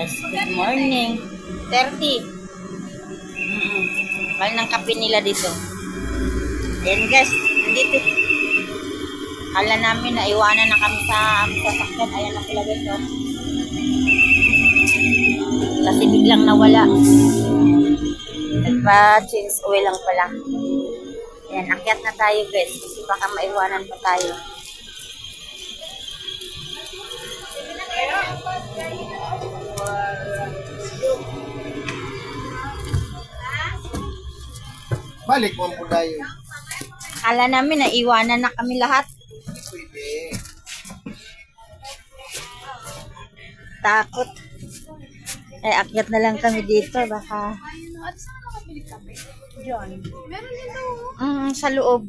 Yes, good morning. 30. Mahal ng kape nila dito. Ayan guys, nandito. Kala namin na iwanan na kami sa sasakyan. Ayan na sila guys. Oh. Kasi biglang nawala. Nagpa-change oil lang pala. Ayan, akyat na tayo guys. Kasi baka maiwanan pa tayo. Balik mo po tayo. Kala namin na iwanan na kami lahat. Pwede. Takot. Ay, akyat na lang kami dito. Baka... Meron din daw. sa loob.